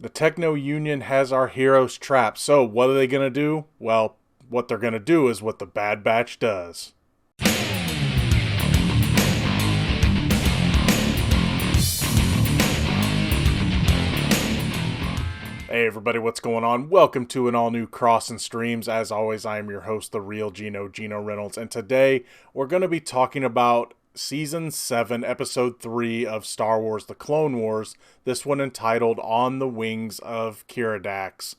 The Techno Union has our heroes trapped. So, what are they going to do? Well, what they're going to do is what the Bad Batch does. Hey everybody, what's going on? Welcome to an all-new Crossin Streams. As always, I am your host, the real Gino Reynolds, and today we're going to be talking about Season 7, Episode 3 of Star Wars The Clone Wars, this one entitled On the Wings of Keeradaks.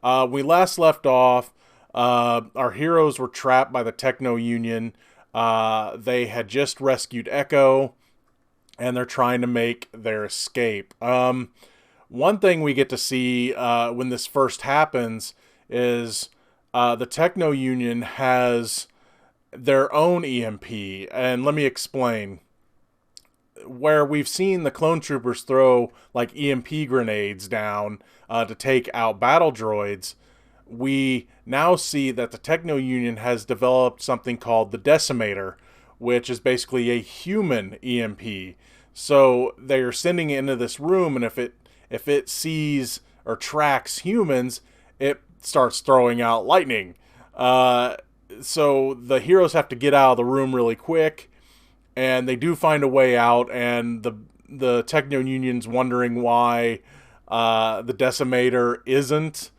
We last left off, our heroes were trapped by the Techno Union. They had just rescued Echo, and they're trying to make their escape. One thing we get to see when this first happens is the Techno Union has their own EMP. And let me explain. Where we've seen the clone troopers throw like EMP grenades down to take out battle droids, we now see that the Techno Union has developed something called the Decimator, which is basically a human EMP. So they are sending it into this room, and if it sees or tracks humans, it starts throwing out lightning. So the heroes have to get out of the room really quick, and they do find a way out, and the Techno Union's wondering why the Decimator isn't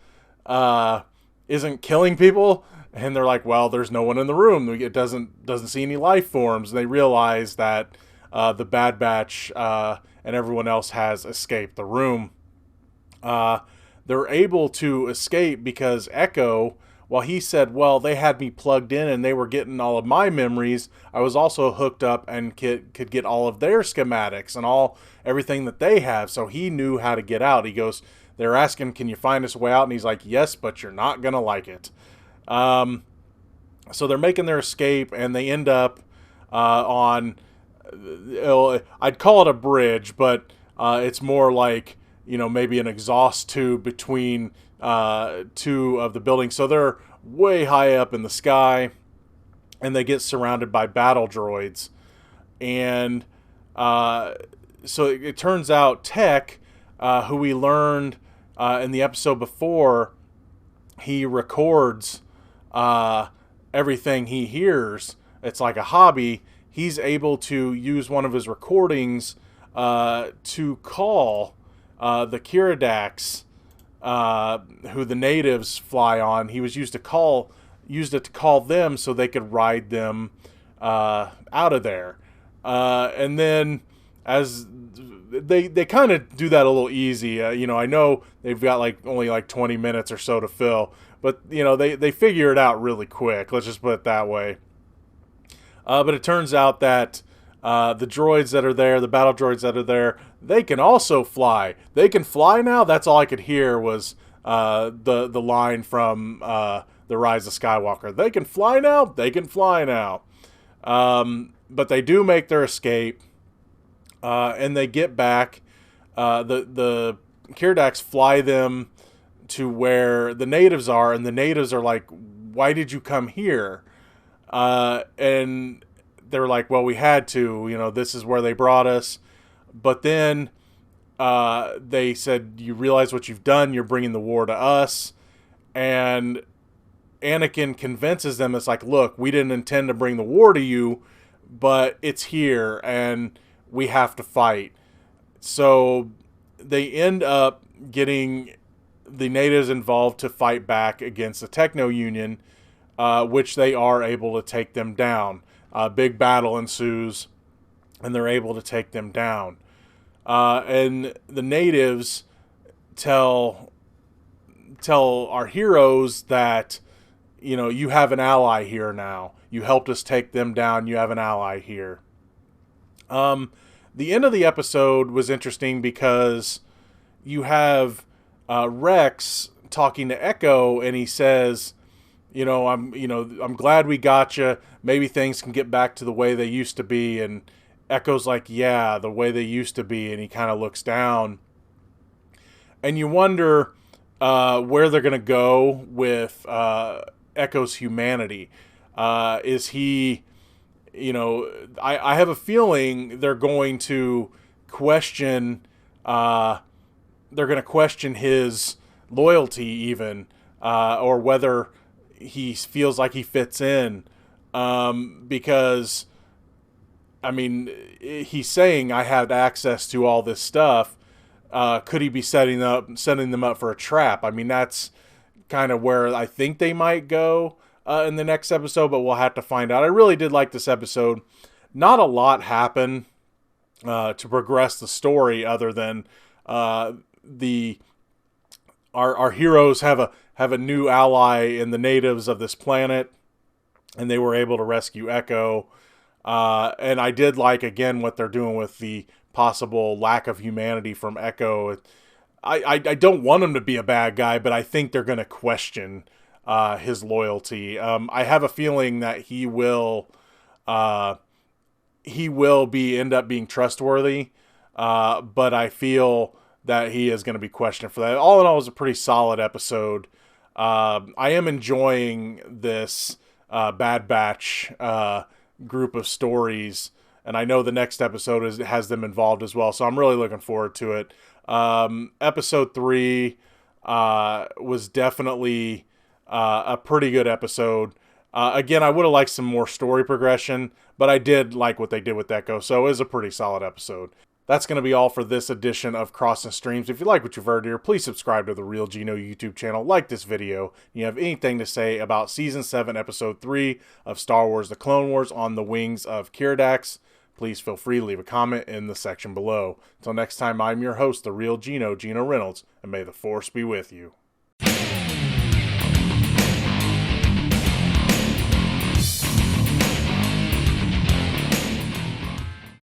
killing people, and they're like, well, there's no one in the room. It doesn't see any life forms. And they realize that the Bad Batch and everyone else has escaped the room. They're able to escape because Echo, while he said, well, they had me plugged in and they were getting all of my memories, I was also hooked up and could get all of their schematics and everything that they have. So he knew how to get out. He goes, they're asking, can you find us a way out? And he's like, yes, but you're not going to like it. So they're making their escape, and they end up on, I'd call it a bridge, but it's more like, maybe an exhaust tube between two of the buildings. So they're way high up in the sky, and they get surrounded by battle droids. And so it turns out Tech, who we learned in the episode before, he records everything he hears. It's like a hobby. He's able to use one of his recordings to call the Keeradaks, who the natives fly on. He was used it to call them so they could ride them out of there. And then as they kind of do that a little easy. I know they've got only 20 minutes or so to fill, but they figure it out really quick. Let's just put it that way. But it turns out that the droids that are there, the battle droids that are there, they can also fly. They can fly now? That's all I could hear was the line from The Rise of Skywalker. They can fly now? They can fly now. But they do make their escape, and they get back. The Keeradaks fly them to where the natives are, and the natives are like, why did you come here? And they're like, well, we had to, this is where they brought us. But then they said, you realize what you've done, you're bringing the war to us. And Anakin convinces them, it's like, look, we didn't intend to bring the war to you, but it's here, and we have to fight. So they end up getting the natives involved to fight back against the Techno Union, which they are able to take them down. A big battle ensues, and they're able to take them down. And the natives tell our heroes that, you have an ally here now. You helped us take them down. You have an ally here. The end of the episode was interesting because you have Rex talking to Echo, and he says, I'm glad we got you. Maybe things can get back to the way they used to be. And Echo's like, yeah, the way they used to be. And he kind of looks down. And you wonder where they're going to go with Echo's humanity. Is he, I have a feeling they're going to question they're going to question his loyalty even, or whether he feels like he fits in, because I mean, he's saying I had access to all this stuff. Could he be setting them up for a trap? I mean, that's kind of where I think they might go in the next episode, but we'll have to find out. I really did like this episode. Not a lot happened to progress the story, other than our heroes have a new ally in the natives of this planet, and they were able to rescue Echo. And I did like, again, what they're doing with the possible lack of humanity from Echo. I don't want him to be a bad guy, but I think they're going to question his loyalty. I have a feeling that he will end up being trustworthy, but I feel that he is going to be questioned for that. All in all, it was a pretty solid episode. I am enjoying this Bad Batch group of stories, and I know the next episode has them involved as well, so I'm really looking forward to it. Episode 3 was definitely a pretty good episode. Again, I would have liked some more story progression, but I did like what they did with Echo, so it was a pretty solid episode. That's going to be all for this edition of Crossin Streams. If you like what you've heard here, please subscribe to the Real Gino YouTube channel, like this video, and you have anything to say about Season 7, Episode 3 of Star Wars The Clone Wars on the Wings of Keeradaks, please feel free to leave a comment in the section below. Until next time, I'm your host, the Real Gino, Gino Reynolds, and may the Force be with you.